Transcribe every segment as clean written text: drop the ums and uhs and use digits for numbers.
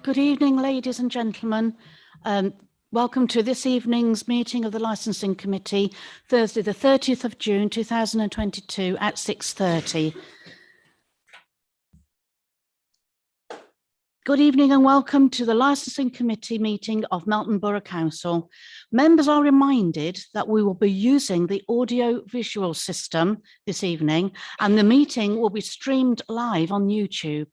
Good evening, ladies and gentlemen. Welcome to this evening's meeting of the Licensing Committee, Thursday the 30th of June 2022 at 6:30. Good evening and welcome to the Licensing Committee meeting of Melton Borough Council. Members are reminded that we will be using the audio-visual system this evening and the meeting will be streamed live on YouTube.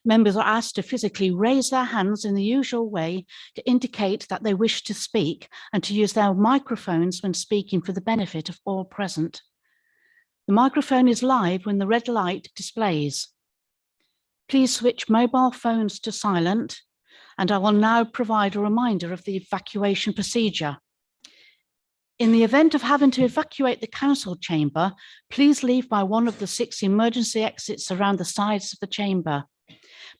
Members are asked to physically raise their hands in the usual way to indicate that they wish to speak and to use their microphones when speaking for the benefit of all present. The microphone is live when the red light displays. Please switch mobile phones to silent, and I will now provide a reminder of the evacuation procedure. In the event of having to evacuate the council chamber, please leave by one of the 6 emergency exits around the sides of the chamber.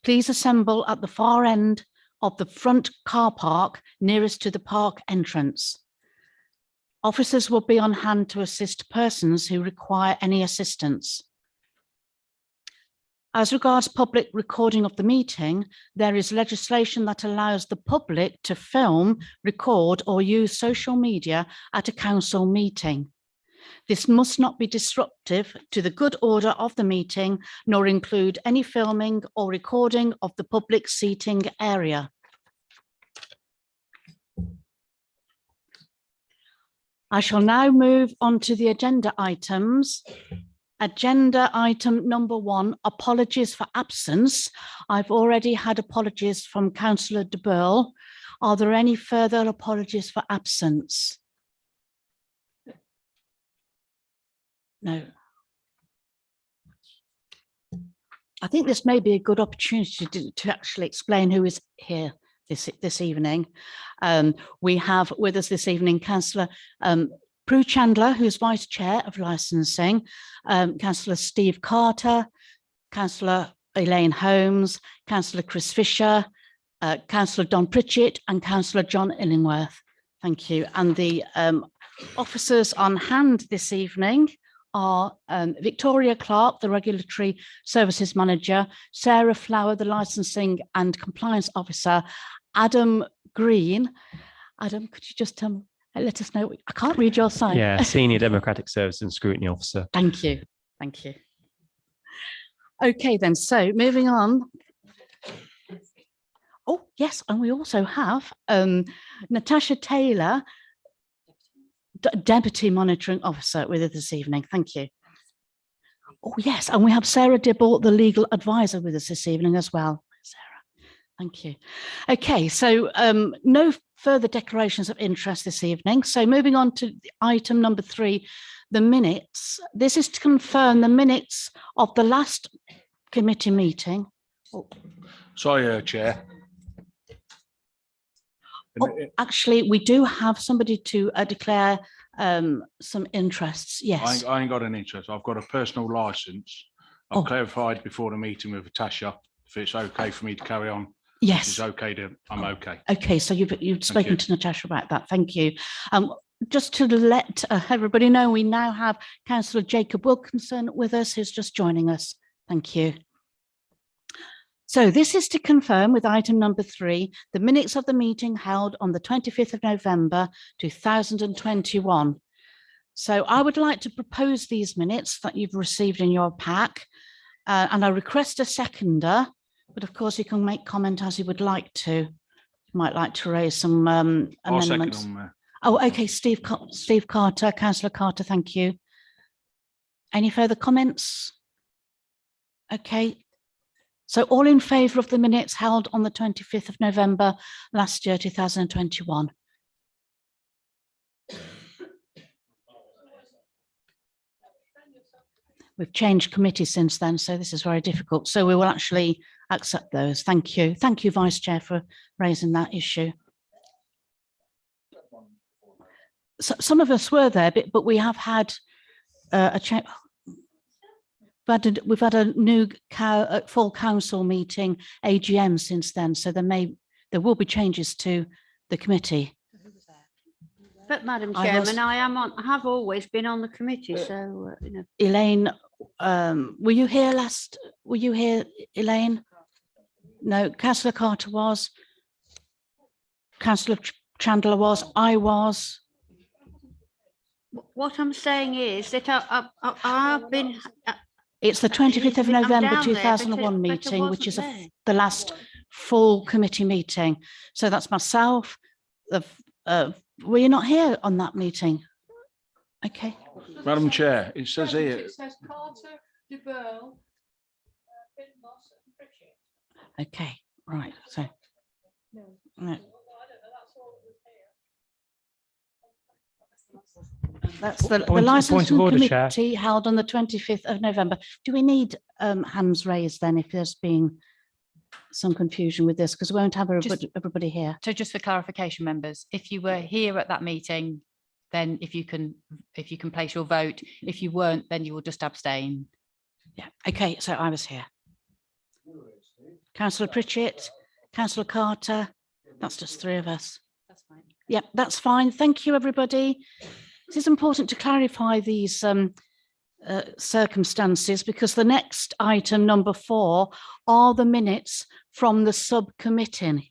Please assemble at the far end of the front car park nearest to the park entrance. Officers will be on hand to assist persons who require any assistance. As regards public recording of the meeting, there is legislation that allows the public to film, record, or use social media at a council meeting. This must not be disruptive to the good order of the meeting, nor include any filming or recording of the public seating area. I shall now move on to the agenda items. Agenda item number 1, apologies for absence. I've already had apologies from Councillor de Burgh. Are there any further apologies for absence? No. I think this may be a good opportunity to actually explain who is here this evening. We have with us this evening Councillor Prue Chandler, who's Vice Chair of Licensing, Councillor Steve Carter, Councillor Elaine Holmes, Councillor Chris Fisher, Councillor Don Pritchett, and Councillor John Illingworth. Thank you. And the officers on hand this evening are Victoria Clark, the Regulatory Services Manager, Sarah Flower, the Licensing and Compliance Officer, Adam Green. Adam, could you just let us know? I can't read your sign. Yeah, Senior Democratic Services and Scrutiny Officer. Thank you. Thank you. Okay, then. So moving on. Oh, yes. And we also have Natasha Taylor, Deputy Monitoring Officer, with us this evening. Thank you. Oh, yes. And we have Sarah Dibble, the Legal Advisor, with us this evening as well. Sarah, thank you. Okay, so no further declarations of interest this evening. So moving on to item number 3, the minutes. This is to confirm the minutes of the last committee meeting. Oh. Sorry, Chair. Oh, actually, we do have somebody to declare some interests. Yes. I ain't got an interest. I've got a personal license. I've clarified before the meeting with Natasha if it's okay for me to carry on. Yes. It's okay I'm okay. Okay, so you've spoken to Natasha about that. Thank you. Just to let everybody know, we now have Councillor Jacob Wilkinson with us, who's just joining us. Thank you. So this is to confirm with item number 3, the minutes of the meeting held on the 25th of November 2021. So I would like to propose these minutes that you've received in your pack, and I request a seconder, but of course you can make comment as you would like to. You might like to raise some amendments. Oh, okay, Steve Carter, Councillor Carter, thank you. Any further comments? Okay. So all in favour of the minutes held on the 25th of November last year, 2021. We've changed committee since then, so this is very difficult. So we will actually accept those. Thank you. Thank you, Vice Chair, for raising that issue. So, some of us were there, but we have had a change. We've had a new full council meeting, AGM, since then, so there will be changes to the committee. But Madam Chairman, I have always been on the committee, so you know. Elaine, were you here last? Were you here, Elaine? No, councillor Carter was. Councillor Chandler was. I was. What I'm saying is that I've been. It's the 25th of I'm November down there, 2001 but I meeting, which is wasn't there. the last full committee meeting. So that's myself. Were you not here on that meeting? Okay. Madam Chair, it says here, It says Carter, De Burl, Bidmos and Pritchett. Okay. Right. So. Right. That's the Point of licensing order, Chair. committee held on the 25th of November. Do we need hands raised then if there's been some confusion with this? Because we won't have everybody here. So just for clarification, members, if you were here at that meeting, then if you can place your vote. If you weren't, then you will just abstain. Yeah. Okay. So I was here. Councillor Pritchett, Councillor Carter. That's just three of us. That's fine. Yep, that's fine. Thank you, everybody. It is important to clarify these circumstances because the next item, number 4, are the minutes from the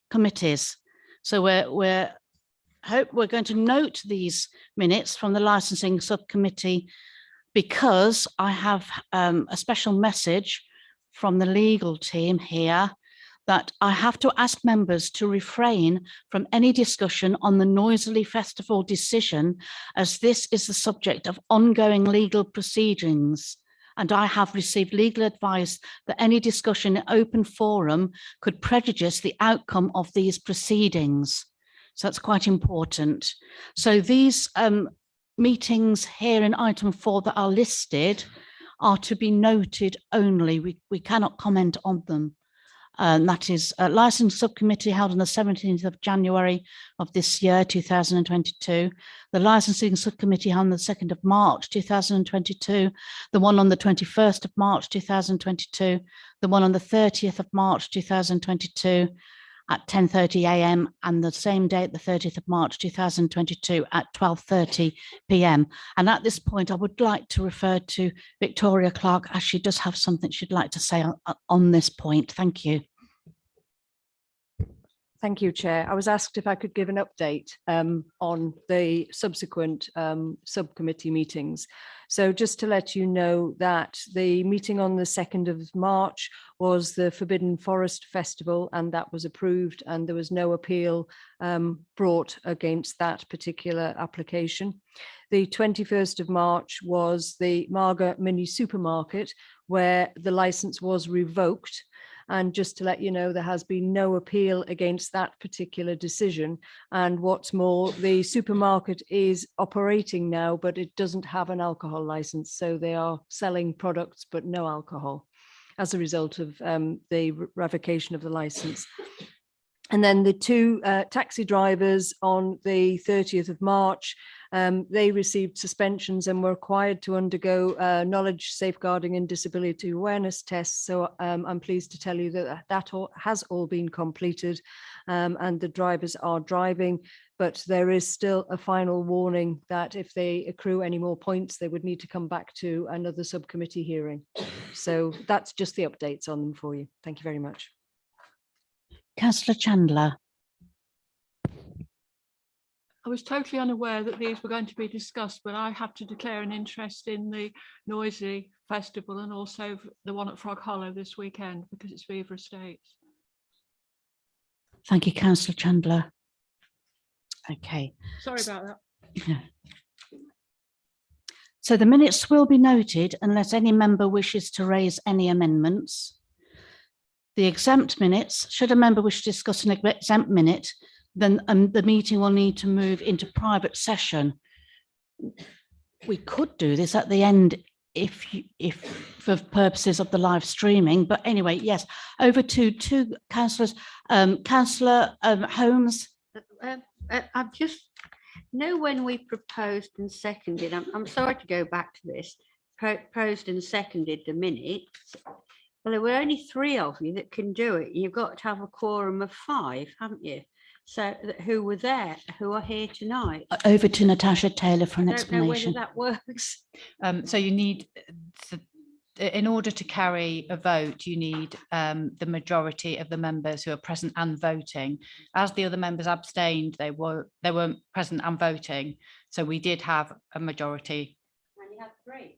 committees. So we're going to note these minutes from the licensing subcommittee because I have a special message from the legal team here that I have to ask members to refrain from any discussion on the Noisily Festival decision, as this is the subject of ongoing legal proceedings. And I have received legal advice that any discussion in open forum could prejudice the outcome of these proceedings. So that's quite important. So these meetings here in item 4 that are listed are to be noted only. We cannot comment on them. And that is a licensing subcommittee held on the 17th of January of this year, 2022. The licensing subcommittee held on the 2nd of March, 2022. The one on the 21st of March, 2022. The one on the 30th of March, 2022 at 10:30 a.m. and the same day, the 30th of March, 2022 at 12:30 p.m. And at this point, I would like to refer to Victoria Clark as she does have something she'd like to say on this point. Thank you. Thank you, Chair. I was asked if I could give an update on the subsequent subcommittee meetings. So just to let you know that the meeting on the 2nd of March was the Forbidden Forest Festival, and that was approved, and there was no appeal brought against that particular application. The 21st of March was the Marga Mini Supermarket, where the license was revoked. And just to let you know, there has been no appeal against that particular decision. And what's more, the supermarket is operating now, but it doesn't have an alcohol license. So they are selling products, but no alcohol as a result of the revocation of the license. And then the 2 taxi drivers on the 30th of March, they received suspensions and were required to undergo knowledge, safeguarding and disability awareness tests. So I'm pleased to tell you that that has all been completed and the drivers are driving, but there is still a final warning that if they accrue any more points, they would need to come back to another subcommittee hearing. So that's just the updates on them for you. Thank you very much. Councillor Chandler. I was totally unaware that these were going to be discussed, but I have to declare an interest in the Noisy Festival and also the one at Frog Hollow this weekend because it's Viva Estates. Thank you, Councillor Chandler. Okay. Sorry about that. Yeah. So the minutes will be noted unless any member wishes to raise any amendments. The exempt minutes, should a member wish to discuss an exempt minute, then the meeting will need to move into private session. We could do this at the end if for purposes of the live streaming, but anyway, yes, over to 2 councillors. Councillor Holmes. I've just when we proposed and seconded, I'm sorry to go back to this, proposed and seconded the minutes. Well, there were only 3 of you that can do it. You've got to have a quorum of 5, haven't you? So who were there, who are here tonight? Over to Natasha Taylor for an I don't know whether explanation. that works. So you need in order to carry a vote, you need the majority of the members who are present and voting. As the other members abstained, they weren't present and voting. So we did have a majority. And you had 3.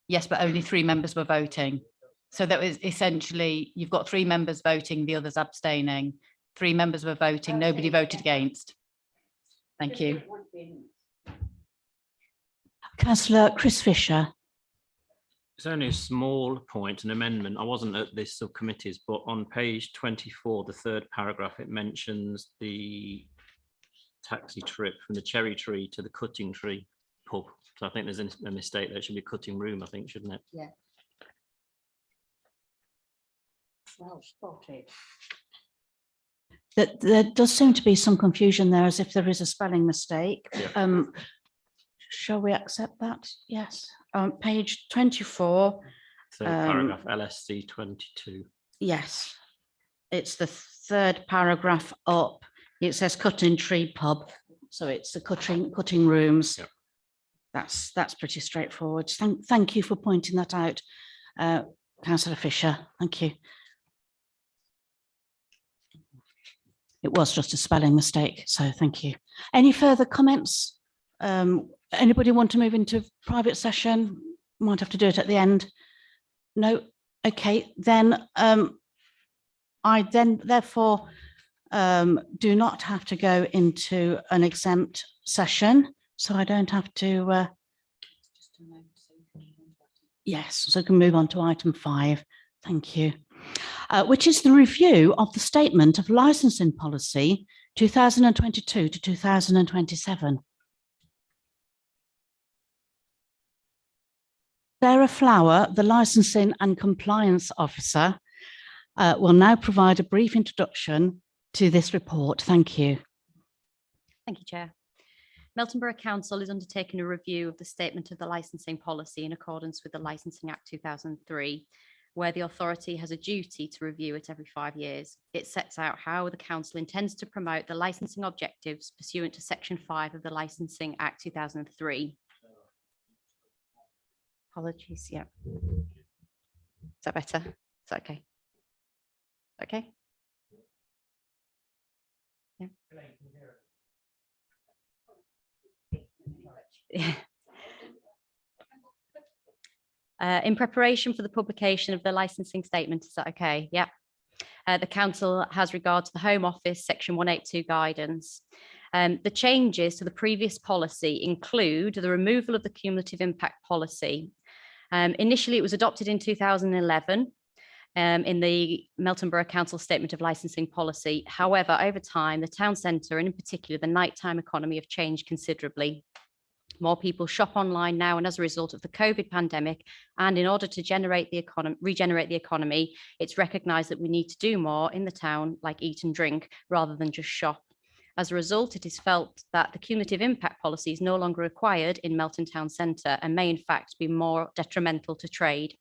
Yes, but only 3 members were voting. So that was essentially, you've got 3 members voting, the others abstaining. 3 members were voting, nobody voted against. Thank you. Councillor Chris Fisher. It's only a small point, an amendment. I wasn't at this subcommittees, but on page 24, the 3rd paragraph, it mentions the taxi trip from the Cherry Tree to the Cutting Tree pub. So I think there's a mistake. There should be Cutting Room, I think, shouldn't it? Yeah. Well spotted. That there does seem to be some confusion there, as if there is a spelling mistake. Yeah. Shall we accept that? Yes. Page 24. 3rd paragraph, LSC 22. Yes. It's the 3rd paragraph up. It says Cutting Tree Pub. So it's the cutting rooms. Yep. That's pretty straightforward. Thank you for pointing that out, Councillor Fisher. Thank you. It was just a spelling mistake, so thank you. Any further comments? Anybody want to move into private session? Might have to do it at the end. No? Okay, then I then therefore do not have to go into an exempt session, so I don't have to. Yes, so we can move on to item 5. Thank you. Which is the review of the Statement of Licensing Policy 2022 to 2027. Sarah Flower, the Licensing and Compliance Officer, will now provide a brief introduction to this report. Thank you. Thank you, Chair. Melton Borough Council is undertaking a review of the Statement of the Licensing Policy in accordance with the Licensing Act 2003, where the authority has a duty to review it every 5 years. It sets out how the council intends to promote the licensing objectives pursuant to Section 5 of the Licensing Act 2003. Apologies, yeah. Is that better? Is that okay? Okay. Yeah. In preparation for the publication of the licensing statement, is that okay? Yeah. The council has regard to the Home Office Section 182 guidance. The changes to the previous policy include the removal of the cumulative impact policy. Initially, it was adopted in 2011 in the Melton Borough Council Statement of Licensing Policy. However, over time, the town centre and in particular the nighttime economy have changed considerably. More people shop online now, and as a result of the COVID pandemic, and in order to regenerate the economy, it's recognised that we need to do more in the town, like eat and drink, rather than just shop. As a result, it is felt that the cumulative impact policy is no longer required in Melton Town Centre and may in fact be more detrimental to trade.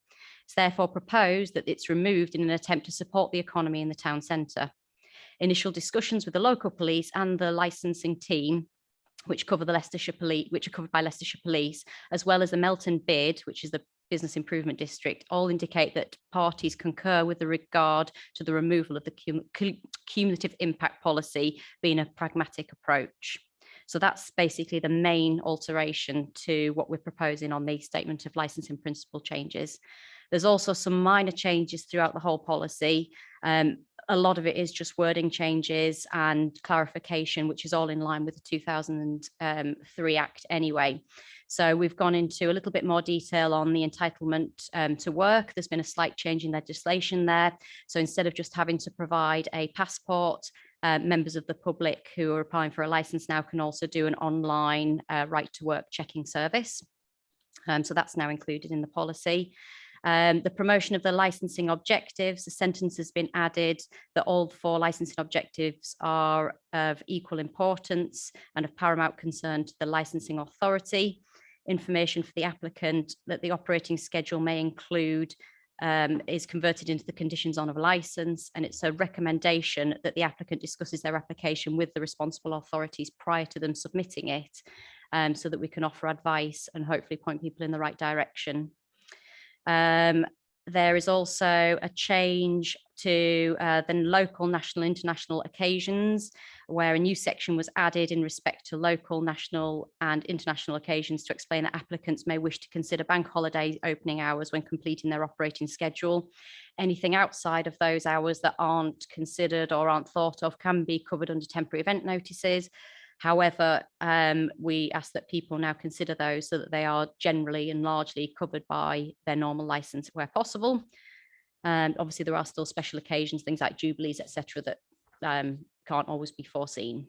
It's therefore proposed that it's removed in an attempt to support the economy in the town centre. Initial discussions with the local police and the licensing team, which cover the Leicestershire Police, which are covered by Leicestershire Police, as well as the Melton BID, which is the Business Improvement District, all indicate that parties concur with the regard to the removal of the cumulative impact policy being a pragmatic approach. So that's basically the main alteration to what we're proposing on the Statement of Licensing Principle changes. There's also some minor changes throughout the whole policy. A lot of it is just wording changes and clarification, which is all in line with the 2003 Act anyway. So we've gone into a little bit more detail on the entitlement to work. There's been a slight change in legislation there. So instead of just having to provide a passport, members of the public who are applying for a license now can also do an online right to work checking service. So that's now included in the policy. The promotion of the licensing objectives, the sentence has been added that all 4 licensing objectives are of equal importance and of paramount concern to the licensing authority. Information for the applicant that the operating schedule may include is converted into the conditions on of license, and it's a recommendation that the applicant discusses their application with the responsible authorities prior to them submitting it, so that we can offer advice and hopefully point people in the right direction. There is also a change to the local, national, international occasions, where a new section was added in respect to local, national and international occasions to explain that applicants may wish to consider bank holiday opening hours when completing their operating schedule. Anything outside of those hours that aren't considered or aren't thought of can be covered under temporary event notices. However, we ask that people now consider those so that they are generally and largely covered by their normal license where possible. Obviously, there are still special occasions, things like jubilees, etc., that can't always be foreseen.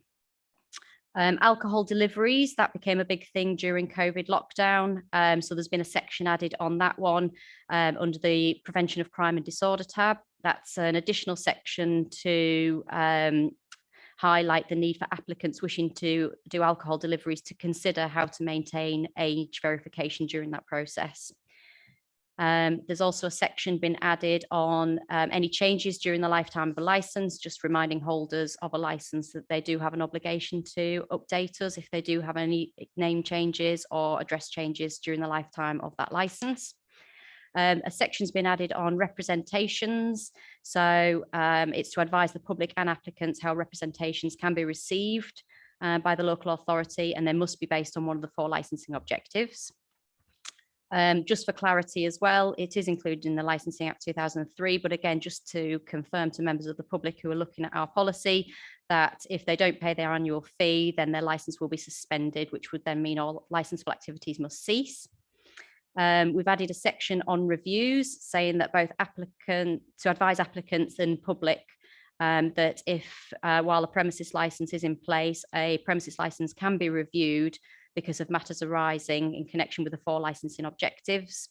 Alcohol deliveries, that became a big thing during COVID lockdown. So there's been a section added on that one under the Prevention of Crime and Disorder tab. That's an additional section to highlight the need for applicants wishing to do alcohol deliveries to consider how to maintain age verification during that process. There's also a section been added on any changes during the lifetime of a license, just reminding holders of a license that they do have an obligation to update us if they do have any name changes or address changes during the lifetime of that license. A section's been added on representations. So it's to advise the public and applicants how representations can be received by the local authority, and they must be based on one of the 4 licensing objectives. Just for clarity as well, it is included in the Licensing Act 2003, but again, just to confirm to members of the public who are looking at our policy, that if they don't pay their annual fee, then their license will be suspended, which would then mean all licensable activities must cease. We've added a section on reviews saying that both to advise applicants and public that if while a premises license is in place, a premises license can be reviewed because of matters arising in connection with the 4 licensing objectives.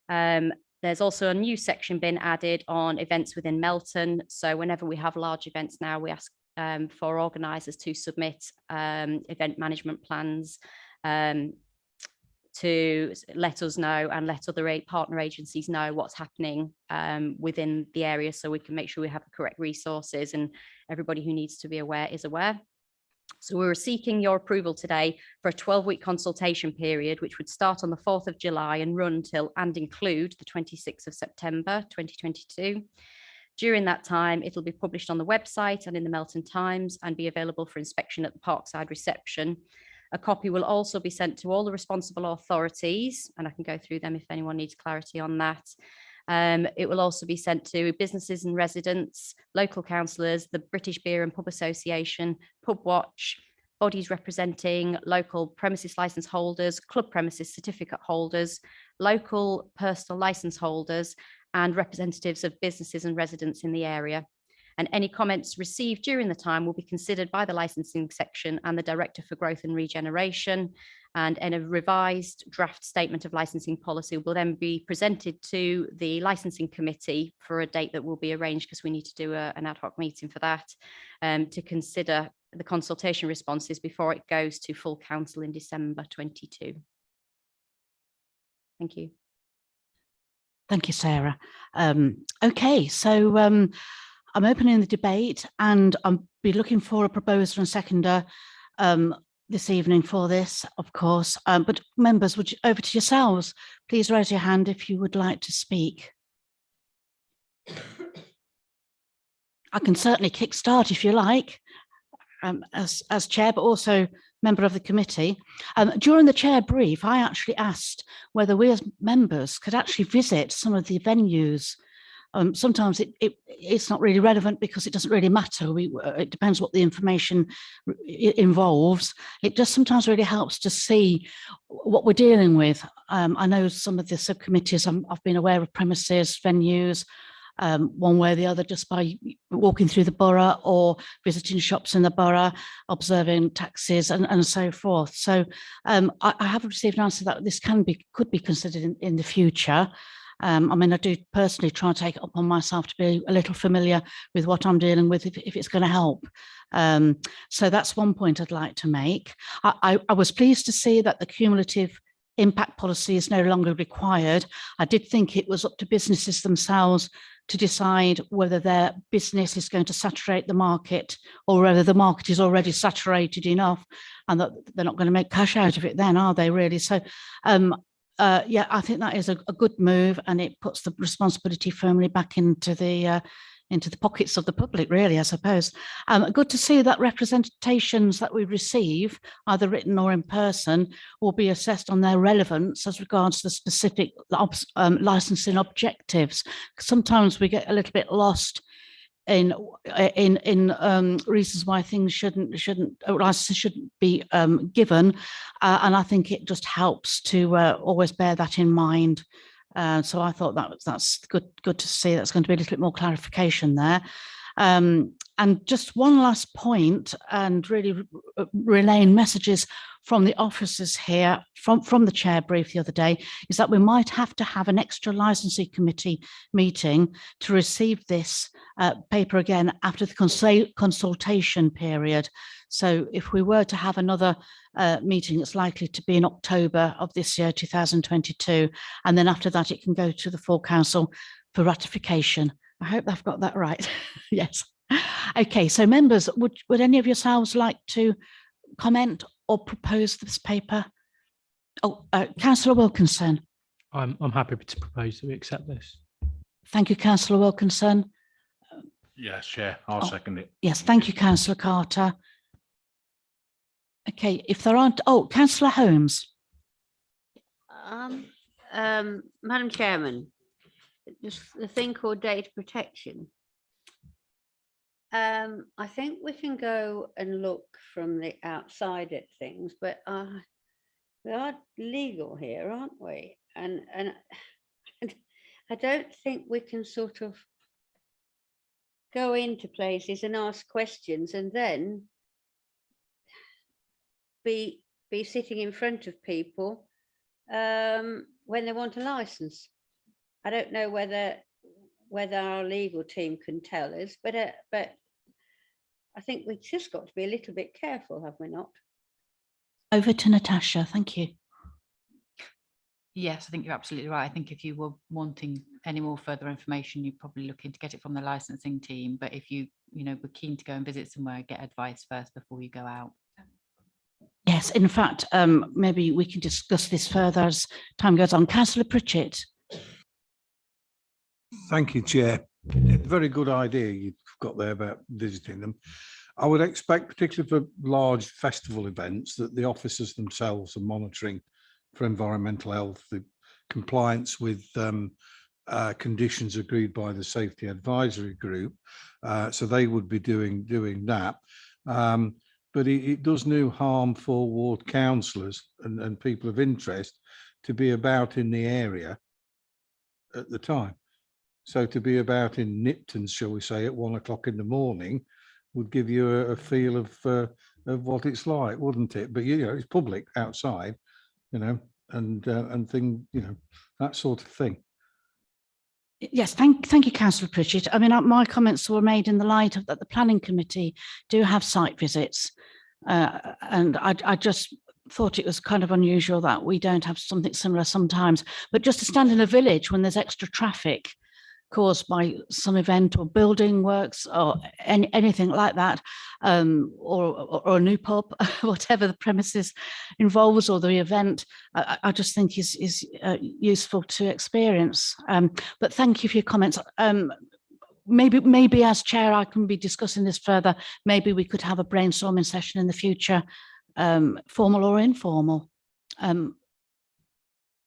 There's also a new section been added on events within Melton. So whenever we have large events now, we ask for organisers to submit event management plans to let us know and let other partner agencies know what's happening within the area, so we can make sure we have the correct resources and everybody who needs to be aware is aware. So we're seeking your approval today for a 12-week consultation period, which would start on the 4th of July and run till and include the 26th of September 2022. During that time, it'll be published on the website and in the Melton Times and be available for inspection at the Parkside reception. A copy will also be sent to all the responsible authorities, and I can go through them if anyone needs clarity on that. It will also be sent to businesses and residents, local councillors, the British Beer and Pub Association, Pub Watch, bodies representing local premises licence holders, club premises certificate holders, local personal licence holders, and representatives of businesses and residents in the area. And any comments received during the time will be considered by the licensing section and the Director for Growth and Regeneration. And a revised draft statement of licensing policy will then be presented to the licensing committee for a date that will be arranged, because we need to do an ad hoc meeting for that, to consider the consultation responses before it goes to full council in December 22. Thank you. Thank you, Sarah. Okay, so I'm opening the debate, and I'll be looking for a proposer and seconder this evening for this, of course. But members, over to yourselves. Please raise your hand if you would like to speak. I can certainly kickstart if you like, as chair, but also member of the committee. During the chair brief, I actually asked whether we as members could actually visit some of the venues. Sometimes it's not really relevant because it doesn't really matter. It depends what the information involves. It just sometimes really helps to see what we're dealing with. I know some of the subcommittees, I've been aware of premises, venues, one way or the other, just by walking through the borough or visiting shops in the borough, observing taxis and so forth. So I have received an answer that this could be considered in the future. I mean, I do personally try and take it upon myself to be a little familiar with what I'm dealing with if it's going to help. So that's one point I'd like to make. I was pleased to see that the cumulative impact policy is no longer required. I did think it was up to businesses themselves to decide whether their business is going to saturate the market or whether the market is already saturated enough and that they're not going to make cash out of it then, are they really? So yeah, I think that is a good move, and it puts the responsibility firmly back into the pockets of the public, really, I suppose. Good to see that representations that we receive, either written or in person, will be assessed on their relevance as regards the specific licensing objectives. Sometimes we get a little bit lost in reasons why things licenses shouldn't be given, and I think it just helps to always bear that in mind. So I thought that's good to see. That's going to be a little bit more clarification there. And just one last point, and really relaying messages from the officers here, from the chair brief the other day, is that we might have to have an extra licensing committee meeting to receive this paper again after the consultation period. So if we were to have another meeting, it's likely to be in October of this year, 2022. And then after that, it can go to the full council for ratification. I hope I've got that right. Yes. Okay, so members, would any of yourselves like to comment or propose this paper? Oh, Councillor Wilkinson. I'm happy to propose that we accept this. Thank you, Councillor Wilkinson. Yes, Chair, I'll second it. Yes, thank you, Councillor Carter. Okay, if there aren't, Councillor Holmes. Madam Chairman, just the thing called data protection. I think we can go and look from the outside at things, but we are legal here, aren't we? And I don't think we can sort of go into places and ask questions and then be sitting in front of people when they want a license. I don't know whether our legal team can tell us, but I think we've just got to be a little bit careful, have we not? Over to Natasha, thank you. Yes, I think you're absolutely right. I think if you were wanting any more further information, you're probably looking to get it from the licensing team. But if you were keen to go and visit somewhere, get advice first before you go out. Yes, in fact, maybe we can discuss this further as time goes on. Councillor Pritchett. Thank you, Chair. Very good idea you've got there about visiting them. I would expect, particularly for large festival events, that the officers themselves are monitoring for environmental health, the compliance with conditions agreed by the Safety Advisory Group. So they would be doing that. But it does no harm for ward councillors and people of interest to be about in the area at the time. So to be about in Nipton, shall we say, at 1 o'clock in the morning would give you a feel of what it's like, wouldn't it? But it's public outside, and thing, that sort of thing. Yes, thank you, Councillor Pritchett. I mean, my comments were made in the light of that the planning committee do have site visits, and I just thought it was kind of unusual that we don't have something similar sometimes. But just to stand in a village when there's extra traffic caused by some event or building works or anything like that, or a new pub, whatever the premises involves or the event, I just think is useful to experience. But thank you for your comments. Maybe as chair, I can be discussing this further. Maybe we could have a brainstorming session in the future, formal or informal.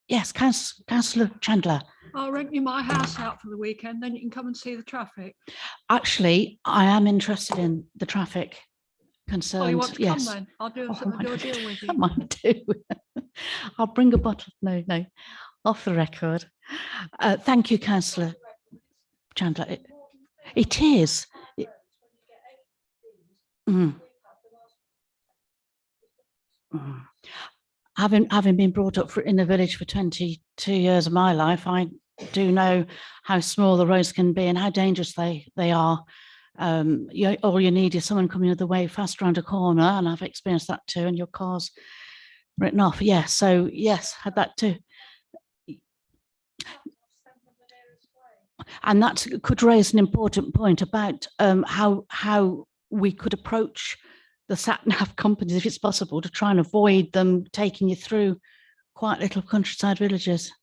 Yes, Councillor Chandler. I'll rent you my house out for the weekend, then you can come and see the traffic. Actually, I am interested in the traffic concerns. Oh, you want to yes. come then? I'll do a deal with you. I might do. I'll bring a bottle. No, off the record. Thank you, Councillor Chandler. It is. Having been brought up in the village for 22 years of my life, I do know how small the roads can be and how dangerous they are. All you need is someone coming the other way fast around a corner, and I've experienced that too, and your car's written off. Yeah, so yes, had that too. And that could raise an important point about how we could approach the sat-nav companies, if it's possible, to try and avoid them taking you through quiet little countryside villages.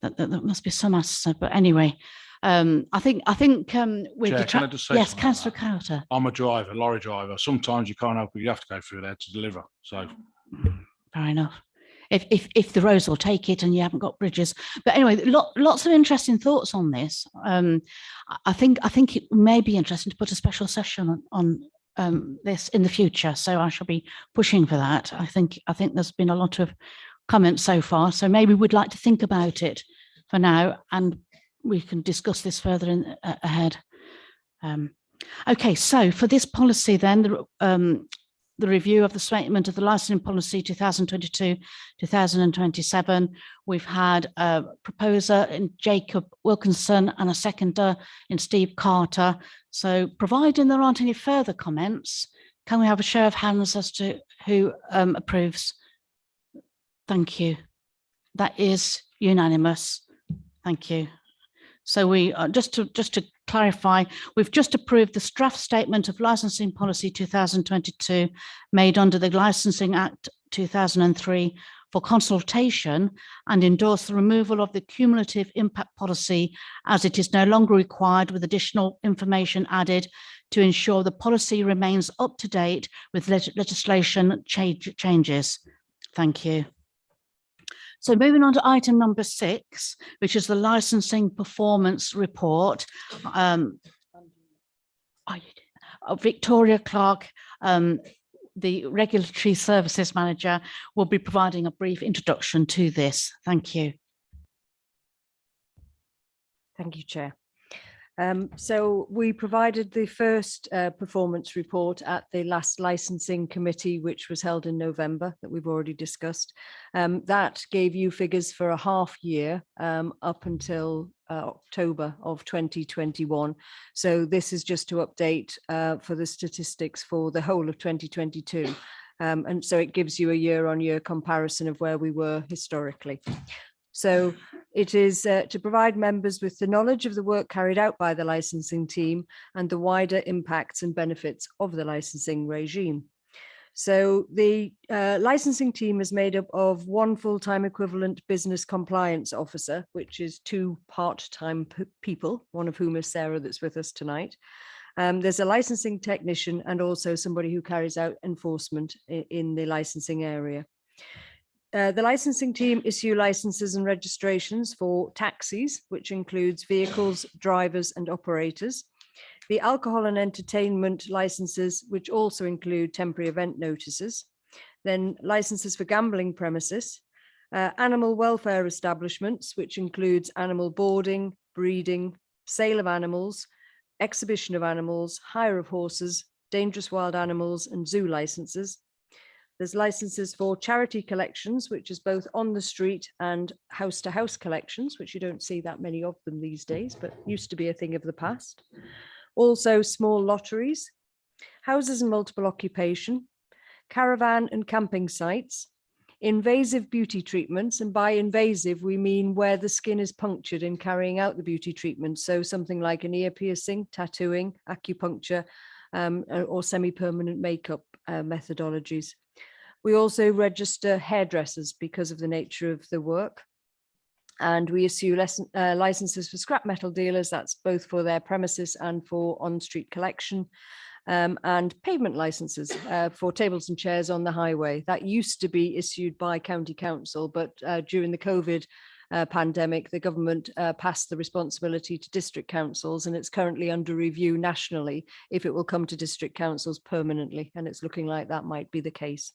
That must be some answer, but anyway, I think with Chair, the can I just say yes, something about Councillor that? Carter. I'm a driver, lorry driver. Sometimes you can't help it. You have to go through there to deliver. So Fair enough. If the roads will take it and you haven't got bridges. But anyway, lots of interesting thoughts on this. I think it may be interesting to put a special session on this in the future. So I shall be pushing for that. I think there's been a lot of comments so far. So maybe we'd like to think about it for now, and we can discuss this further ahead. Okay, so for this policy then, the review of the statement of the licensing policy 2022-2027. We've had a proposer in Jacob Wilkinson and a seconder in Steve Carter. So providing there aren't any further comments, can we have a show of hands as to who approves? Thank you. That is unanimous. Thank you. So we just to clarify, we've just approved the draft statement of licensing policy 2022 made under the Licensing Act 2003 for consultation, and endorse the removal of the cumulative impact policy as it is no longer required, with additional information added to ensure the policy remains up to date with legislation changes. Thank you. So moving on to item number 6, which is the licensing performance report. Victoria Clark, the Regulatory Services Manager, will be providing a brief introduction to this. Thank you. Thank you, Chair. So we provided the first performance report at the last licensing committee, which was held in November, that we've already discussed. That gave you figures for a half year up until October of 2021. So this is just to update for the statistics for the whole of 2022. And so it gives you a year-on-year comparison of where we were historically. So it is to provide members with the knowledge of the work carried out by the licensing team and the wider impacts and benefits of the licensing regime. So the licensing team is made up of one full-time equivalent business compliance officer, which is 2 part-time people, one of whom is Sarah that's with us tonight. There's a licensing technician and also somebody who carries out enforcement in the licensing area. The licensing team issue licenses and registrations for taxis, which includes vehicles, drivers and operators. The alcohol and entertainment licenses, which also include temporary event notices. Then licenses for gambling premises, animal welfare establishments, which includes animal boarding, breeding, sale of animals, exhibition of animals, hire of horses, dangerous wild animals and zoo licenses. There's licenses for charity collections, which is both on the street and house-to-house collections, which you don't see that many of them these days, but used to be a thing of the past. Also small lotteries, houses and multiple occupation, caravan and camping sites, invasive beauty treatments, and by invasive we mean where the skin is punctured in carrying out the beauty treatment. So something like an ear piercing, tattooing, acupuncture, or semi-permanent makeup methodologies. We also register hairdressers because of the nature of the work. And we issue licenses for scrap metal dealers, that's both for their premises and for on-street collection, and pavement licenses for tables and chairs on the highway. That used to be issued by County Council, but during the COVID pandemic, the government passed the responsibility to district councils, and it's currently under review nationally if it will come to district councils permanently, and it's looking like that might be the case.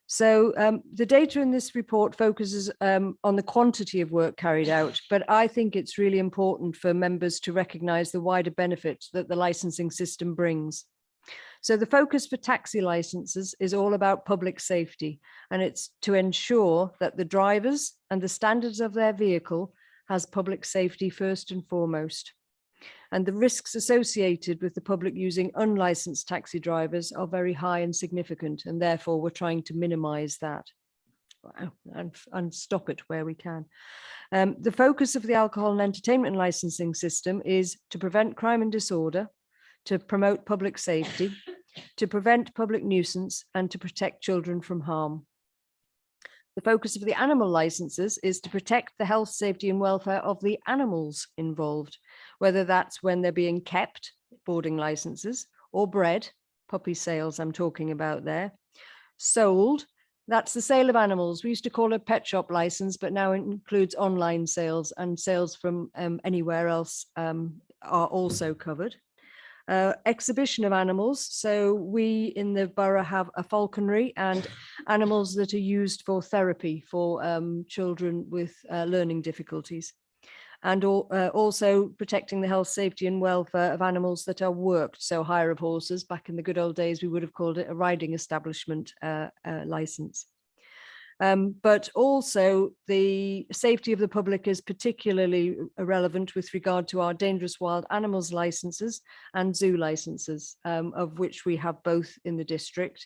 So the data in this report focuses on the quantity of work carried out, but I think it's really important for members to recognise the wider benefits that the licensing system brings. So the focus for taxi licenses is all about public safety, and it's to ensure that the drivers and the standards of their vehicle has public safety first and foremost. And the risks associated with the public using unlicensed taxi drivers are very high and significant, and therefore we're trying to minimise that and stop it where we can. The focus of the alcohol and entertainment licensing system is to prevent crime and disorder, to promote public safety, to prevent public nuisance, and to protect children from harm. The focus of the animal licenses is to protect the health, safety and welfare of the animals involved, whether that's when they're being kept, boarding licenses, or bred, puppy sales I'm talking about there, sold, that's the sale of animals. We used to call it pet shop license, but now it includes online sales, and sales from anywhere else are also covered. Exhibition of animals. So we in the borough have a falconry and animals that are used for therapy for children with learning difficulties. And also protecting the health, safety and welfare of animals that are worked. So hire of horses, back in the good old days, we would have called it a riding establishment license. But also the safety of the public is particularly relevant with regard to our dangerous wild animals licenses and zoo licenses, of which we have both in the district.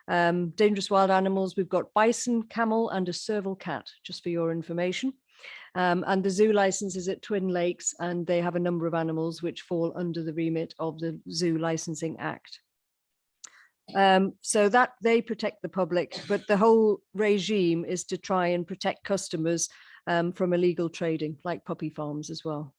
Dangerous wild animals, we've got bison, camel and a serval cat, just for your information. And the zoo license is at Twin Lakes, and they have a number of animals which fall under the remit of the Zoo Licensing Act. So that they protect the public, but the whole regime is to try and protect customers from illegal trading, like puppy farms as well.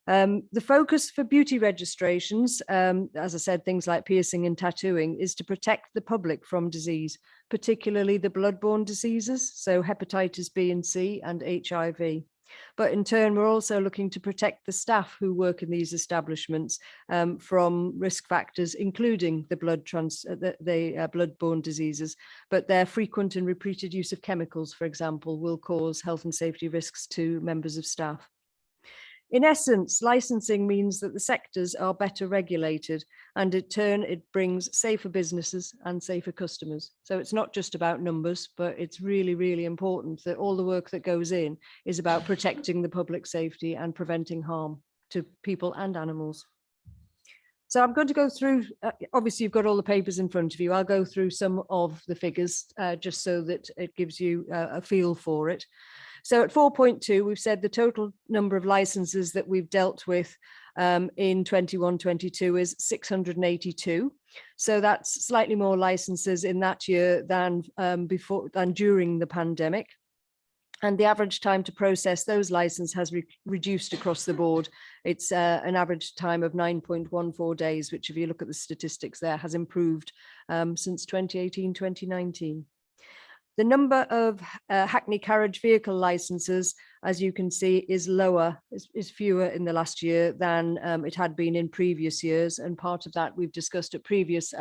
The focus for beauty registrations, as I said, things like piercing and tattooing, is to protect the public from disease, particularly the bloodborne diseases, so hepatitis B and C and HIV. But in turn, we're also looking to protect the staff who work in these establishments from risk factors, including the bloodborne diseases. But their frequent and repeated use of chemicals, for example, will cause health and safety risks to members of staff. In essence, licensing means that the sectors are better regulated, and in turn, it brings safer businesses and safer customers. So it's not just about numbers, but it's really, really important that all the work that goes in is about protecting the public safety and preventing harm to people and animals. So I'm going to go through, obviously you've got all the papers in front of you. I'll go through some of the figures just so that it gives you a feel for it. So at 4.2, we've said the total number of licenses that we've dealt with in 21-22 is 682. So that's slightly more licenses in that year than during the pandemic. And the average time to process those licenses has reduced across the board. It's an average time of 9.14 days, which if you look at the statistics there has improved since 2018-2019. The number of Hackney carriage vehicle licenses, as you can see, is lower, is fewer in the last year than it had been in previous years. And part of that we've discussed at previous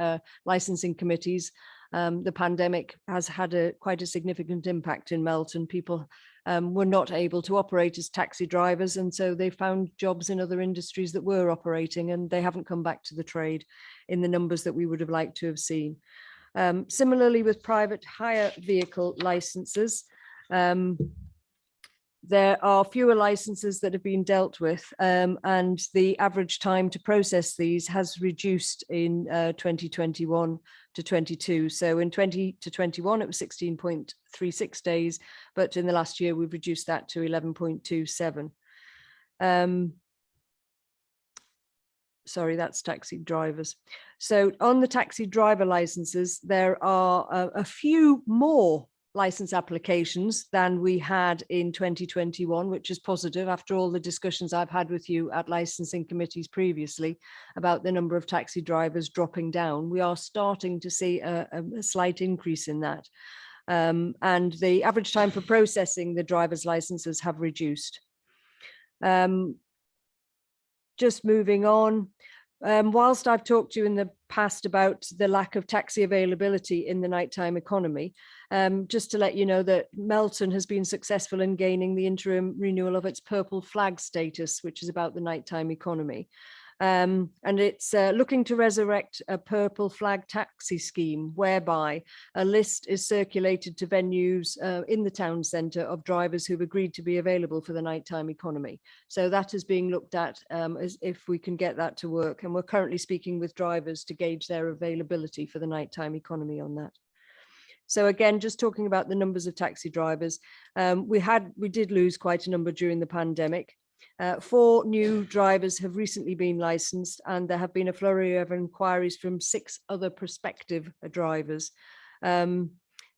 licensing committees. The pandemic has had quite a significant impact in Melton. People were not able to operate as taxi drivers, and so they found jobs in other industries that were operating, and they haven't come back to the trade in the numbers that we would have liked to have seen. Similarly, with private hire vehicle licenses, there are fewer licenses that have been dealt with, and the average time to process these has reduced in 2021 to 22. So in 20 to 21, it was 16.36 days, but in the last year, we've reduced that to 11.27. Sorry, that's taxi drivers. So on the taxi driver licenses, there are a few more license applications than we had in 2021, which is positive after all the discussions I've had with you at licensing committees previously about the number of taxi drivers dropping down. We are starting to see a slight increase in that. And the average time for processing the driver's licenses have reduced. Just moving on, whilst I've talked to you in the past about the lack of taxi availability in the nighttime economy, just to let you know that Melton has been successful in gaining the interim renewal of its purple flag status, which is about the nighttime economy. And it's looking to resurrect a purple flag taxi scheme whereby a list is circulated to venues in the town centre of drivers who've agreed to be available for the nighttime economy. So that is being looked at as if we can get that to work. And we're currently speaking with drivers to gauge their availability for the nighttime economy on that. So again, just talking about the numbers of taxi drivers, we did lose quite a number during the pandemic. 4 new drivers have recently been licensed, and there have been a flurry of inquiries from 6 other prospective drivers.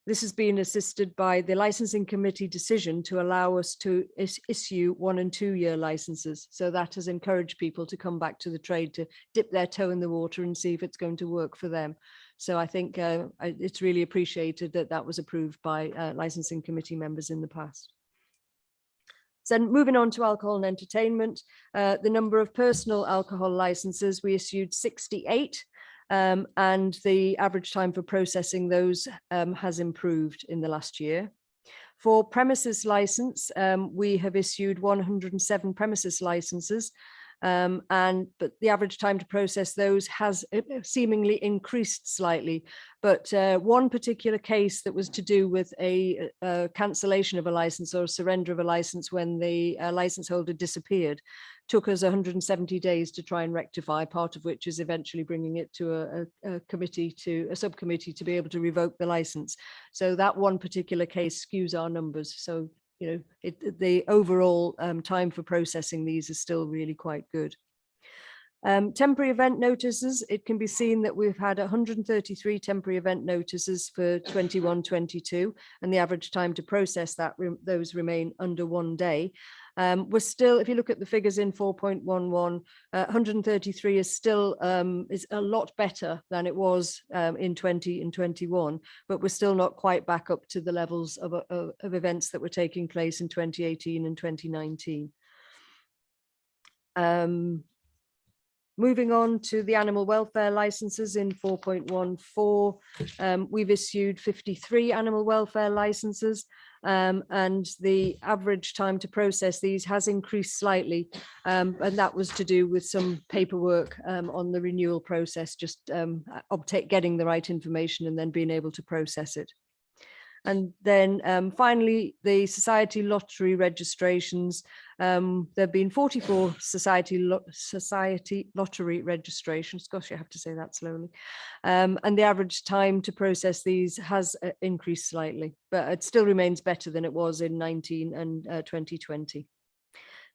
This has been assisted by the licensing committee decision to allow us to issue 1 and 2 year licenses. So that has encouraged people to come back to the trade, to dip their toe in the water and see if it's going to work for them. So I think it's really appreciated that that was approved by licensing committee members in the past. So moving on to alcohol and entertainment, the number of personal alcohol licenses, we issued 68. And the average time for processing those has improved in the last year. For premises license, we have issued 107 premises licenses, but the average time to process those has seemingly increased slightly. But one particular case that was to do with a cancellation of a license or surrender of a license when the license holder disappeared took us 170 days to try and rectify, part of which is eventually bringing it to a subcommittee to be able to revoke the license. So that one particular case skews our numbers. So, you know, the overall time for processing these is still really quite good. Temporary event notices, it can be seen that we've had 133 temporary event notices for 21-22, and the average time to process those remain under 1 day. We're still, if you look at the figures in 4.11, 133 is still is a lot better than it was in 20 and 21, but we're still not quite back up to the levels of events that were taking place in 2018 and 2019. Moving on to the animal welfare licenses in 4.14, we've issued 53 animal welfare licenses, and the average time to process these has increased slightly, and that was to do with some paperwork on the renewal process, just getting the right information and then being able to process it. And then finally, the society lottery registrations. There have been 44 society lottery registrations. Gosh, you have to say that slowly. And the average time to process these has increased slightly, but it still remains better than it was in 19 and 2020.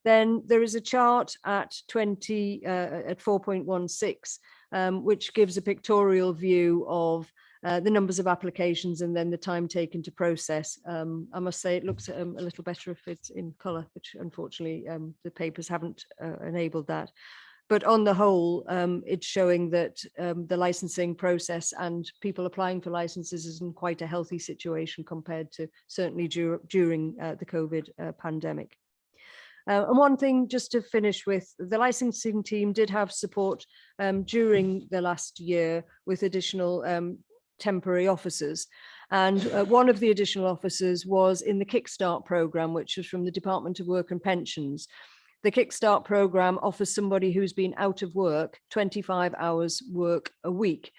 Then there is a chart at 4.16, which gives a pictorial view of the numbers of applications and then the time taken to process. I must say it looks a little better if it's in colour, which unfortunately the papers haven't enabled that. But on the whole, it's showing that the licensing process and people applying for licenses is in quite a healthy situation compared to certainly during the COVID pandemic. And one thing just to finish with, the licensing team did have support during the last year with additional temporary officers. And one of the additional officers was in the Kickstart programme, which was from the Department of Work and Pensions. The Kickstart programme offers somebody who's been out of work 25 hours work a week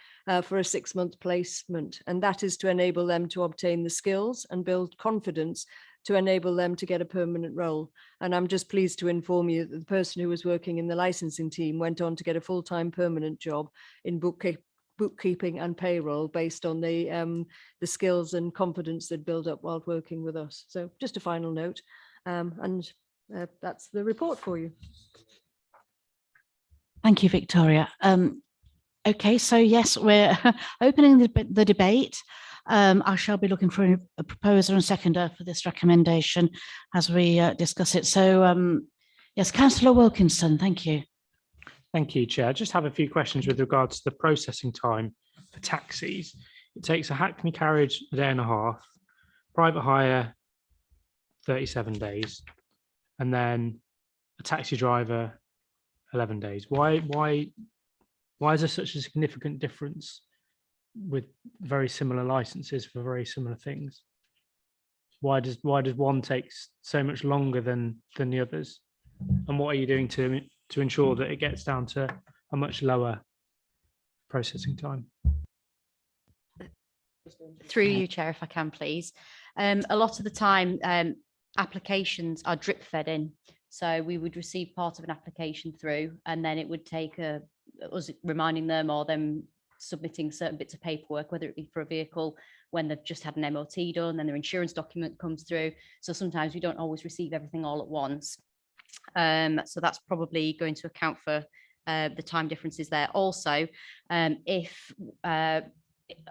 for a 6-month placement. And that is to enable them to obtain the skills and build confidence to enable them to get a permanent role. And I'm just pleased to inform you that the person who was working in the licensing team went on to get a full-time permanent job in bookkeeping and payroll based on the skills and confidence that build up while working with us. So just a final note, and that's the report for you. Thank you, Victoria. Okay, so yes, we're opening the debate. I shall be looking for a proposer and seconder for this recommendation as we discuss it. So yes, Councillor Wilkinson, thank you. Thank you, Chair. I just have a few questions with regards to the processing time for taxis. It takes a Hackney carriage a day and a half, private hire 37 days, and then a taxi driver 11 days. Why is there such a significant difference with very similar licenses for very similar things? Why does one take so much longer than the others? And what are you doing to ensure that it gets down to a much lower processing time? Through you, Chair, if I can, please. A lot of the time, applications are drip fed in. So we would receive part of an application through, and then it would take us reminding them or them submitting certain bits of paperwork, whether it be for a vehicle when they've just had an MOT done, then their insurance document comes through. So sometimes we don't always receive everything all at once. So that's probably going to account for the time differences there. Also, if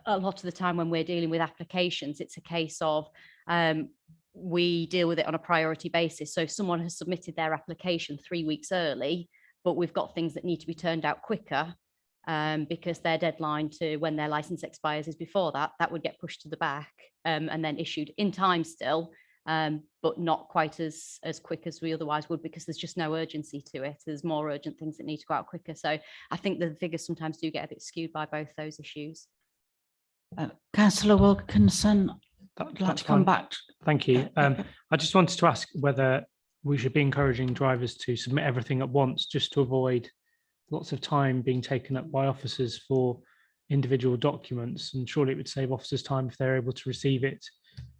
a lot of the time when we're dealing with applications, it's a case of we deal with it on a priority basis. So if someone has submitted their application 3 weeks early, but we've got things that need to be turned out quicker because their deadline to when their license expires is before that, that would get pushed to the back and then issued in time still, but not quite as quick as we otherwise would, because there's just no urgency to it. There's more urgent things that need to go out quicker. So I think the figures sometimes do get a bit skewed by both those issues. Councillor Wilkinson, I'd like to come back. Thank you. I just wanted to ask whether we should be encouraging drivers to submit everything at once, just to avoid lots of time being taken up by officers for individual documents. And surely it would save officers time if they're able to receive it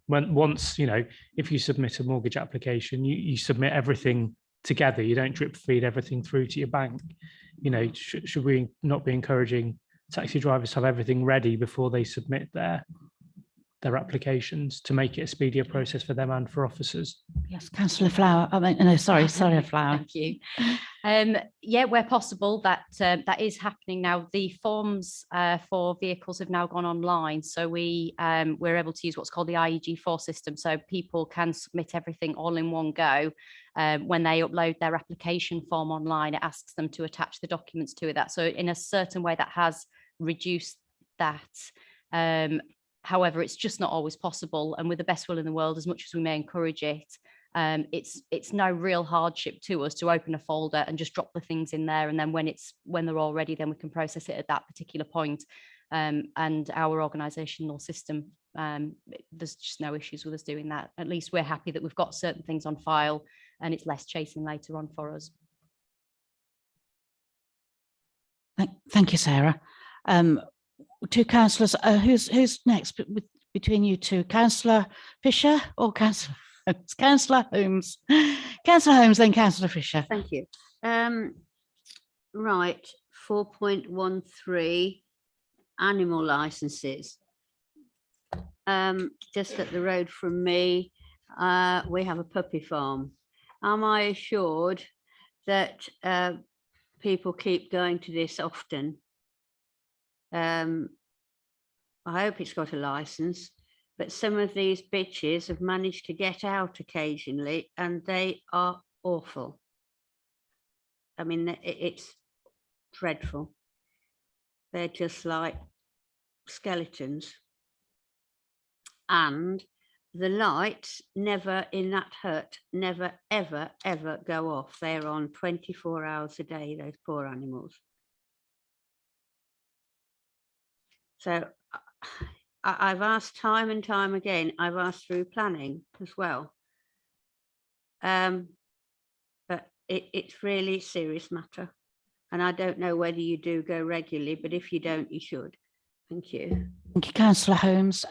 once, you know, if you submit a mortgage application, you submit everything together. You don't drip feed everything through to your bank. You know, should we not be encouraging taxi drivers to have everything ready before they submit their applications, to make it a speedier process for them and for officers? Yes, Councillor Flower. I mean, no, sorry, Flower. Thank you. Yeah, where possible, that is happening now. The forms for vehicles have now gone online, so we're able to use what's called the IEG4 system, so people can submit everything all in one go. When they upload their application form online, it asks them to attach the documents to that. So in a certain way, that has reduced that. However, it's just not always possible. And with the best will in the world, as much as we may encourage it, it's no real hardship to us to open a folder and just drop the things in there. And then when they're all ready, then we can process it at that particular point. And our organisational system, there's just no issues with us doing that. At least we're happy that we've got certain things on file and it's less chasing later on for us. Thank you, Sarah. Two councillors, who's next between you two? Councillor Fisher or Councillor Holmes? Councillor Holmes. Councillor Holmes, then Councillor Fisher. Thank you. Right, 4.13 animal licenses. Just up the road from me, we have a puppy farm. Am I assured that people keep going to this often? I hope it's got a license, but some of these bitches have managed to get out occasionally and they are awful. I mean, it's dreadful. They're just like skeletons. And the lights never in that hut, never, ever, ever go off. They're on 24 hours a day, those poor animals. So I've asked time and time again, I've asked through planning as well. But it's really a serious matter. And I don't know whether you do go regularly, but if you don't, you should. Thank you. Thank you, Councillor Holmes.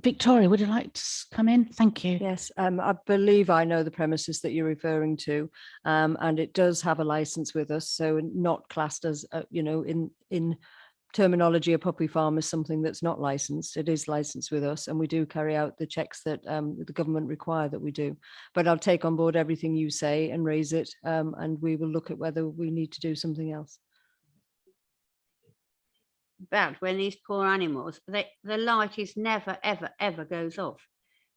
Victoria, would you like to come in? Thank you. Yes, I believe I know the premises that you're referring to, and it does have a license with us, so not classed as, you know, in terminology, a puppy farm is something that's not licensed. It is licensed with us, and we do carry out the checks that the government require that we do. But I'll take on board everything you say and raise it, and we will look at whether we need to do something else. Bad when these poor animals, the light is never, ever, ever goes off.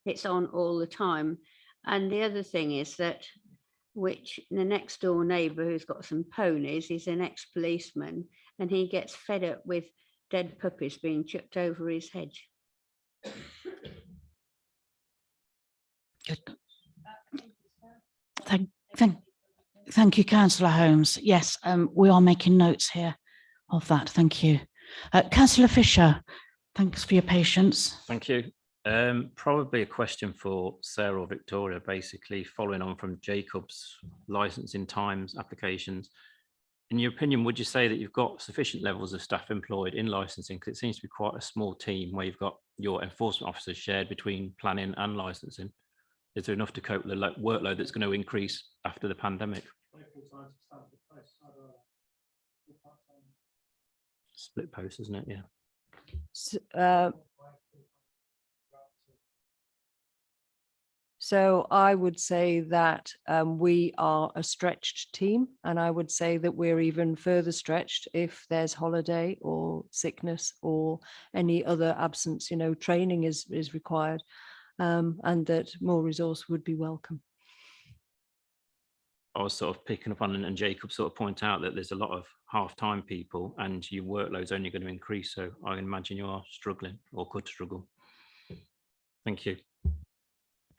It's on all the time. And the other thing is that, which the next door neighbour who's got some ponies is an ex-policeman, and he gets fed up with dead puppies being chucked over his hedge. Good. Thank you, Councillor Holmes. Yes, we are making notes here of that. Thank you. Councillor Fisher, thanks for your patience. Thank you. Probably a question for Sarah or Victoria, basically following on from Jacob's licensing times applications. In your opinion, would you say that you've got sufficient levels of staff employed in licensing? Because it seems to be quite a small team where you've got your enforcement officers shared between planning and licensing. Is there enough to cope with the workload that's going to increase after the pandemic? Split post, isn't it? Yeah. So I would say that we are a stretched team, and I would say that we're even further stretched if there's holiday or sickness or any other absence. You know, training is required, and that more resource would be welcome. I was sort of picking up on, and Jacob sort of point out that there's a lot of half-time people and your workload's only going to increase. So I imagine you are struggling or could struggle. Thank you.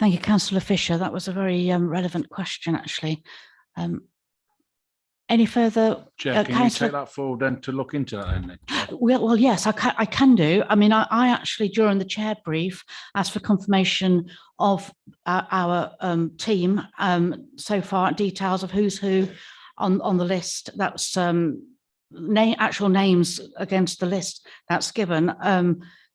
Thank you, Councillor Fisher. That was a very relevant question, actually. Any further? Chair, can you Councillor- take that forward then to look into that then? Chair? Well, yes, I can do. I mean, I actually, during the chair brief, asked for confirmation of our team so far, details of who's who on the list. That's actual names against the list that's given.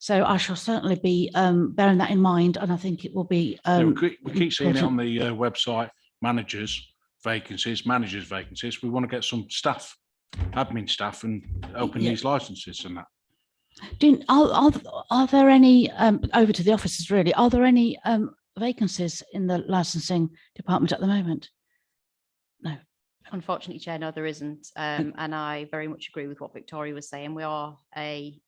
So I shall certainly be bearing that in mind, and I think it will be. Yeah, we keep seeing it important. on the website, managers vacancies. We want to get some staff, admin staff, and open Yeah. these licenses and that. Are there any, over to the officers really, are there any vacancies in the licensing department at the moment? No. Unfortunately, Chair, no, there isn't. And I very much agree with what Victoria was saying. We are a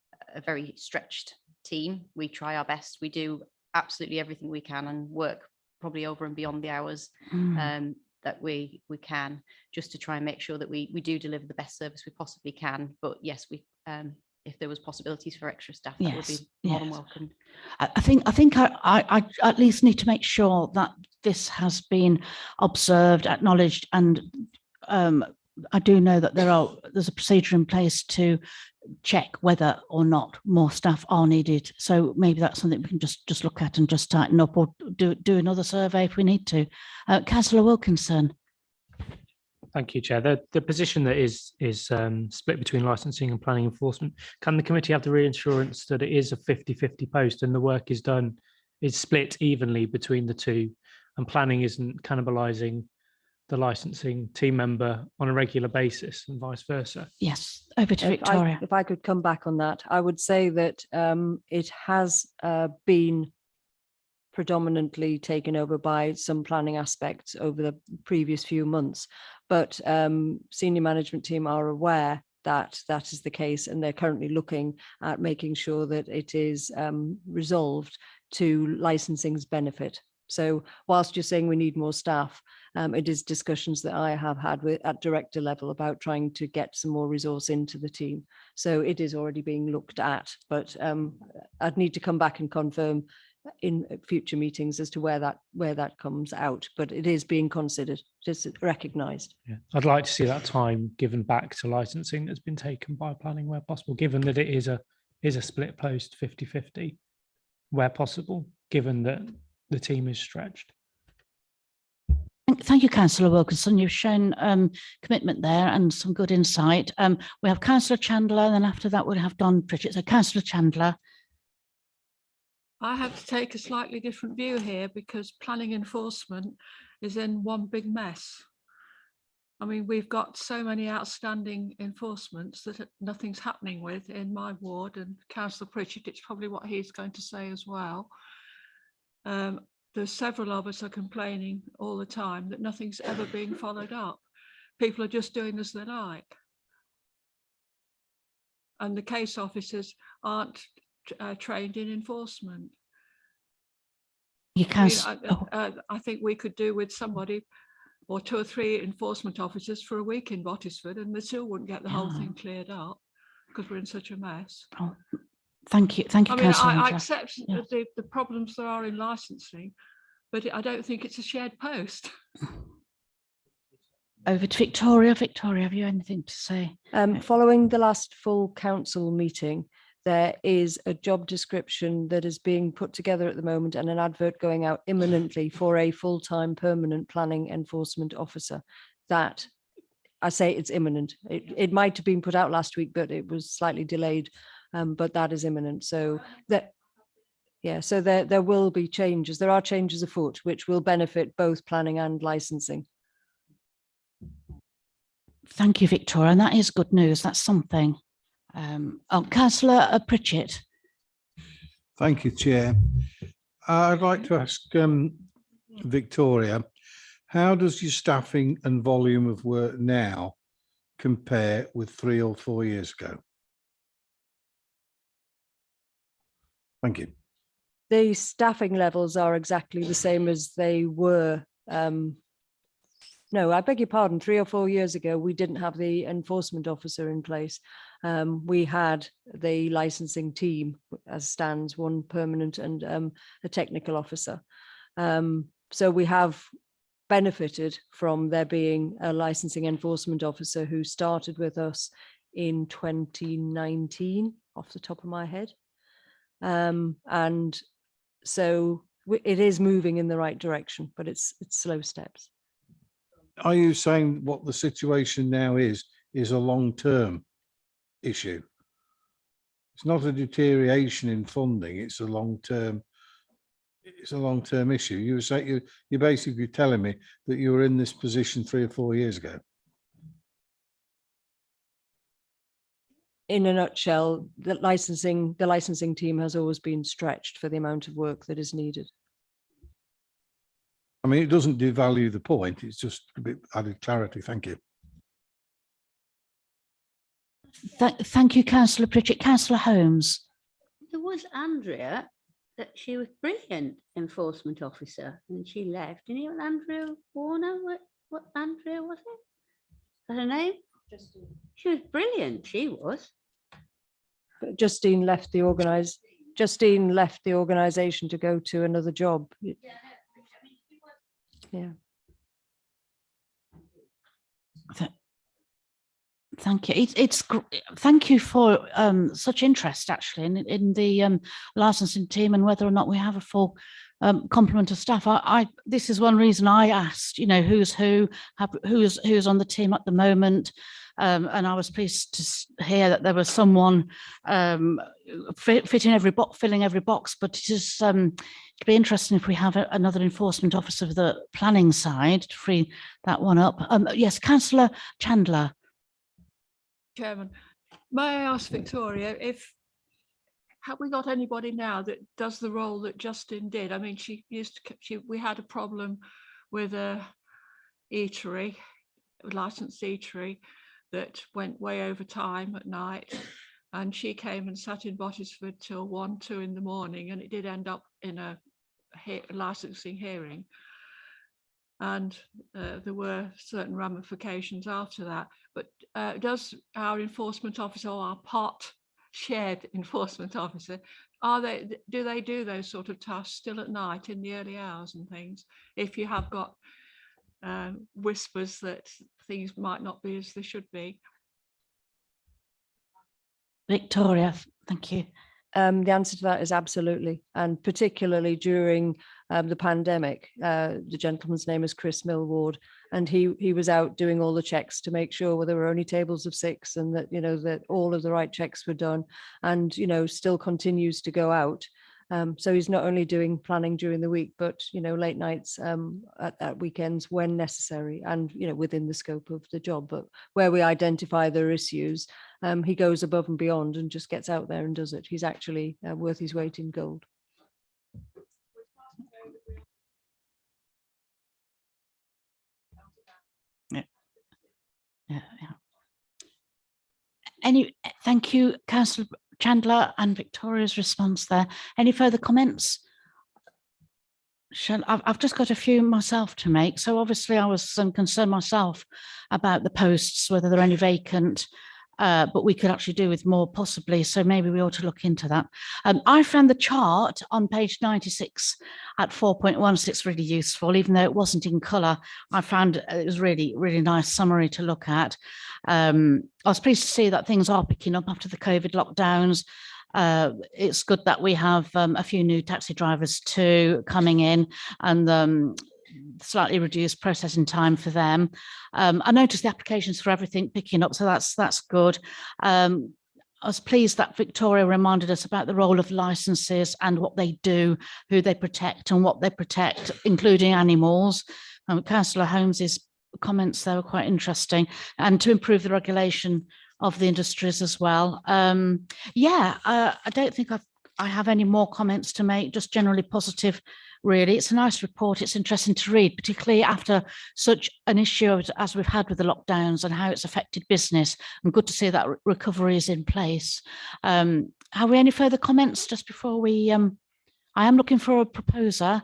very stretched team. We try our best. We do absolutely everything we can and work probably over and beyond the hours that we can, just to try and make sure that we do deliver the best service we possibly can. But yes, we if there was possibilities for extra staff, that would be more than welcome. I think I at least need to make sure that this has been observed, acknowledged, and I do know that there's a procedure in place to check whether or not more staff are needed. So maybe that's something we can just look at and just tighten up, or do another survey if we need to. Councillor Wilkinson. Thank you, Chair. The position that is split between licensing and planning enforcement, can the committee have the reassurance that it is a 50-50 post and the work is split evenly between the two, and planning isn't cannibalising the licensing team member on a regular basis and vice versa? Yes, over to Victoria. If I could come back on that, I would say that it has been predominantly taken over by some planning aspects over the previous few months, but senior management team are aware that that is the case, and they're currently looking at making sure that it is resolved to licensing's benefit. So whilst you're saying we need more staff, it is discussions that I have had at director level about trying to get some more resource into the team. So it is already being looked at, but I'd need to come back and confirm in future meetings as to where that comes out, but it is being considered, just recognised. Yeah. I'd like to see that time given back to licensing that's been taken by planning where possible, given that it is a split post 50-50 where possible, given that the team is stretched. Thank you, Councillor Wilkinson. You've shown commitment there and some good insight. We have Councillor Chandler, and then after that we'll have Don Pritchett. So Councillor Chandler. I have to take a slightly different view here because planning enforcement is in one big mess. I mean, we've got so many outstanding enforcements that nothing's happening with in my ward, and Councillor Pritchett, it's probably what he's going to say as well. There's several of us are complaining all the time that nothing's ever being followed up. People are just doing as they like. And the case officers aren't trained in enforcement. You can. I think we could do with somebody or 2 or 3 enforcement officers for a week in Bottisford, and they still wouldn't get the whole thing cleared up because we're in such a mess. Oh, thank you, I mean, Councillor. I accept the problems there are in licensing, but I don't think it's a shared post. Over to Victoria. Victoria, have you anything to say? Following the last full council meeting, there is a job description that is being put together at the moment and an advert going out imminently for a full-time permanent planning enforcement officer. That, I say it's imminent. It might have been put out last week, but it was slightly delayed, but that is imminent. So that, yeah, so there will be changes. There are changes afoot, which will benefit both planning and licensing. Thank you, Victoria, and that is good news. That's something. Councillor Pritchett. Thank you, Chair. I'd like to ask Victoria, how does your staffing and volume of work now compare with 3 or 4 years ago? Thank you. The staffing levels are exactly the same as they were. No, I beg your pardon, 3 or 4 years ago, we didn't have the enforcement officer in place. We had the licensing team as stands, one permanent and a technical officer. So we have benefited from there being a licensing enforcement officer who started with us in 2019, off the top of my head. And so it is moving in the right direction, but it's slow steps. Are you saying what the situation now is a long-term issue? It's not a deterioration in funding, it's a long-term issue. You were saying, you're basically telling me that you were in this position 3 or 4 years ago. In a nutshell, the licensing team has always been stretched for the amount of work that is needed. I mean, it doesn't devalue the point, it's just a bit added clarity. Thank you. Thank you, Councillor Pritchett. Councillor Holmes. There was Andrea, that she was brilliant enforcement officer, and she left. Do you know Andrea Warner? What Andrea was it? Is that her name? Justine. She was brilliant. She was. But Justine left the organisation to go to another job. Yeah. Thank you. Thank you for such interest actually in the licensing team and whether or not we have a full complement of staff. This is one reason I asked, you know, who's on the team at the moment. And I was pleased to hear that there was someone filling every box, but it is it'd be interesting if we have another enforcement officer for the planning side to free that one up. Yes, Councillor Chandler. Chairman, may I ask Victoria, have we got anybody now that does the role that Justin did? I mean, we had a problem with a eatery, a licensed eatery, that went way over time at night, and she came and sat in Bottisford till 1, 2 in the morning, and it did end up in a licensing hearing. And there were certain ramifications after that. But does our enforcement officer, or our part shared enforcement officer, do they do those sort of tasks still at night in the early hours and things? If you have got whispers that things might not be as they should be. Victoria, thank you. The answer to that is absolutely, and particularly during the pandemic. The gentleman's name is Chris Millward, and he was out doing all the checks to make sure there were only tables of 6, and that, you know, that all of the right checks were done, and, you know, still continues to go out. So he's not only doing planning during the week, but, you know, late nights at weekends when necessary, and, you know, within the scope of the job. But where we identify there are issues, he goes above and beyond and just gets out there and does it. He's actually worth his weight in gold. Yeah. Thank you, Councillor Chandler, and Victoria's response there. Any further comments? I've just got a few myself to make. So obviously I was concerned myself about the posts, whether they're any vacant, but we could actually do with more possibly. So maybe we ought to look into that. I found the chart on page 96 at 4.16 really useful, even though it wasn't in colour. I found it was really, really nice summary to look at. I was pleased to see that things are picking up after the COVID lockdowns. It's good that we have a few new taxi drivers too coming in, and slightly reduced processing time for them. I noticed the applications for everything picking up, so that's good. I was pleased that Victoria reminded us about the role of licenses and what they do, who they protect and what they protect, including animals. Councillor Holmes's comments there were quite interesting, and to improve the regulation of the industries as well. I don't think I have any more comments to make, just generally positive really. It's a nice report. It's interesting to read, particularly after such an issue as we've had with the lockdowns and how it's affected business. And good to see that recovery is in place. Have we any further comments just before we, I am looking for a proposer.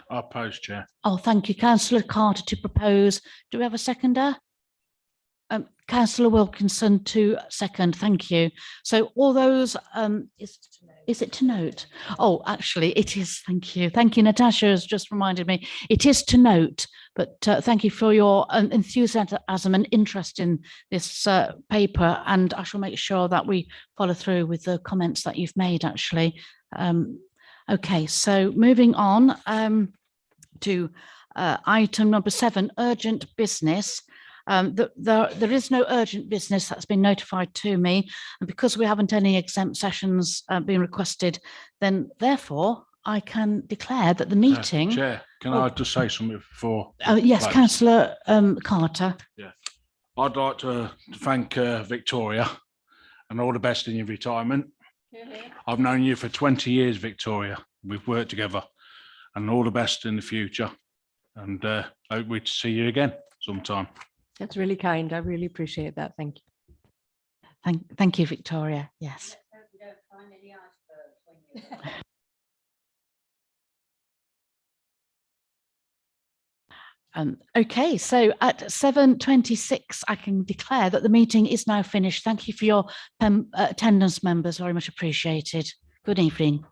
I oppose, Chair. Oh, thank you, Councillor Carter to propose. Do we have a seconder? Councillor Wilkinson to second, thank you. So all those, is it to note? Oh, actually it is, thank you. Thank you, Natasha has just reminded me. It is to note, but thank you for your enthusiasm and interest in this paper, and I shall make sure that we follow through with the comments that you've made, actually. Okay, so moving on to item number 7, urgent business. There is no urgent business that's been notified to me, and because we haven't any exempt sessions being requested, then therefore I can declare that the meeting. Chair, can I just say something before? Yes, close? Councillor Carter. Yeah, I'd like to thank Victoria and all the best in your retirement. I've known you for 20 years, Victoria. We've worked together, and all the best in the future. And hope we see you again sometime. That's really kind. I really appreciate that. Thank you. Thank you, Victoria. Yes. Okay, so at 7:26, I can declare that the meeting is now finished. Thank you for your attendance, members. Very much appreciated. Good evening.